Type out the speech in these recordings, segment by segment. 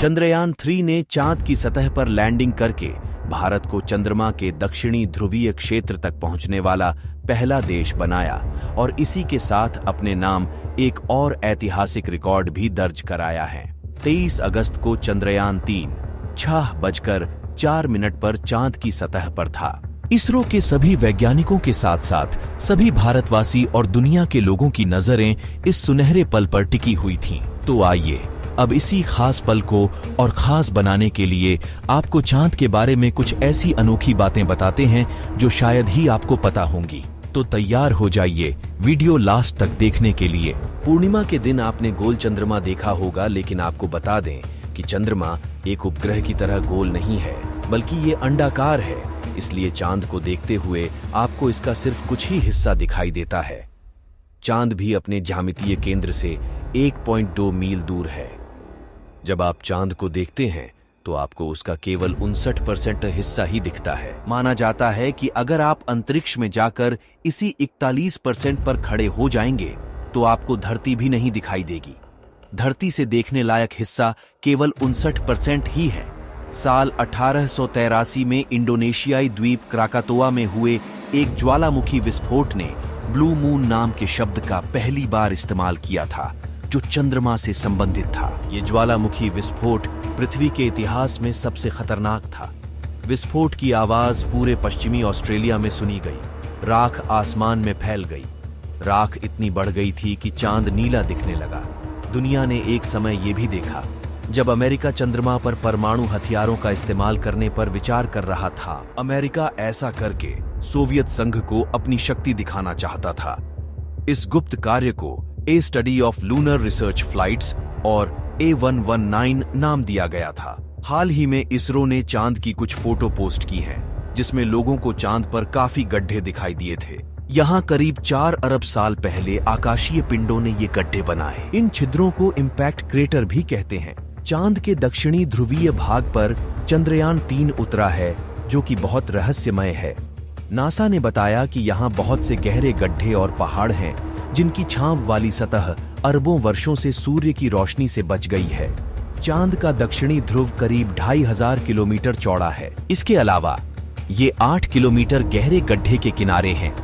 चंद्रयान 3 ने चांद की सतह पर लैंडिंग करके भारत को चंद्रमा के दक्षिणी ध्रुवीय क्षेत्र तक पहुंचने वाला पहला देश बनाया और इसी के साथ अपने नाम एक और ऐतिहासिक रिकॉर्ड भी दर्ज कराया है। 23 अगस्त को चंद्रयान 3 6:04 पर चांद की सतह पर था। इसरो के सभी वैज्ञानिकों के साथ साथ सभी भारतवासी और दुनिया के लोगों की नजरें इस सुनहरे पल पर टिकी हुई थीं। तो आइए अब इसी खास पल को और खास बनाने के लिए आपको चांद के बारे में कुछ ऐसी अनोखी बातें बताते हैं जो शायद ही आपको पता होंगी। तो तैयार हो जाइए वीडियो लास्ट तक देखने के लिए। पूर्णिमा के दिन आपने गोल चंद्रमा देखा होगा, लेकिन आपको बता दें कि चंद्रमा एक उपग्रह की तरह गोल नहीं है, बल्कि ये अंडाकार है। इसलिए चांद को देखते हुए आपको इसका सिर्फ कुछ ही हिस्सा दिखाई देता है। चांद भी अपने ज्यामितीय केंद्र से 1.2 मील दूर है। जब आप चांद को देखते हैं तो आपको उसका केवल 59% हिस्सा ही दिखता है। माना जाता है कि अगर आप अंतरिक्ष में जाकर इसी 41% पर खड़े हो जाएंगे तो आपको धरती भी नहीं दिखाई देगी। धरती से देखने लायक हिस्सा केवल 59% ही है। साल 1883 में इंडोनेशियाई द्वीप क्राकातोआ में हुए एक ज्वालामुखी विस्फोट ने ब्लू मून नाम के शब्द का पहली बार इस्तेमाल किया था, जो चंद्रमा से संबंधित था। ये ज्वालामुखी विस्फोट पृथ्वी के इतिहास में सबसे खतरनाक था। विस्फोट की आवाज पूरे पश्चिमी ऑस्ट्रेलिया में सुनी गई। राख आसमान में फैल गई। राख इतनी बढ़ गई थी कि चांद नीला दिखने लगा। दुनिया ने एक समय ये भी देखा जब अमेरिका चंद्रमा पर परमाणु हथियारों का इस्तेमाल करने पर विचार कर रहा था। अमेरिका ऐसा करके सोवियत संघ को अपनी शक्ति दिखाना चाहता था। इस गुप्त कार्य को A study of lunar research flights और A119 नाम दिया गया था। हाल ही में इसरो ने चांद की कुछ फोटो पोस्ट की हैं, जिसमें लोगों को चांद पर काफी गड्ढे दिखाई दिए थे। यहाँ करीब 4 अरब साल पहले आकाशीय पिंडों ने ये गड्ढे बनाए। इन छिद्रों को इम्पैक्ट क्रेटर भी कहते हैं। चांद के दक्षिणी ध्रुवीय भाग पर चंद्रयान 3 उतरा है, जो कि बहुत रहस्यमय है। नासा ने बताया कि यहाँ बहुत से गहरे गड्ढे और पहाड़ हैं, जिनकी छांव वाली सतह अरबों वर्षों से सूर्य की रोशनी से बच गई है। चांद का दक्षिणी ध्रुव करीब 2500 किलोमीटर चौड़ा है। इसके अलावा ये 8 किलोमीटर गहरे गड्ढे के किनारे हैं।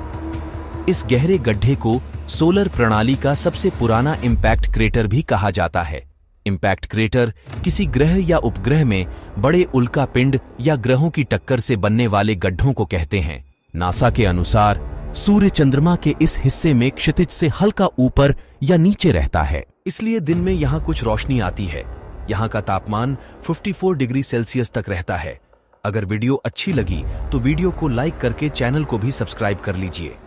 इस गहरे गड्ढे को सोलर प्रणाली का सबसे पुराना इम्पैक्ट क्रेटर भी कहा जाता है। इम्पैक्ट क्रेटर किसी ग्रह या उपग्रह में बड़े उल्का पिंड या ग्रहों की टक्कर से बनने वाले गड्ढों को कहते हैं। नासा के अनुसार सूर्य चंद्रमा के इस हिस्से में क्षितिज से हल्का ऊपर या नीचे रहता है, इसलिए दिन में यहाँ कुछ रोशनी आती है। यहाँ का तापमान 54 डिग्री सेल्सियस तक रहता है। अगर वीडियो अच्छी लगी तो वीडियो को लाइक करके चैनल को भी सब्सक्राइब कर लीजिए।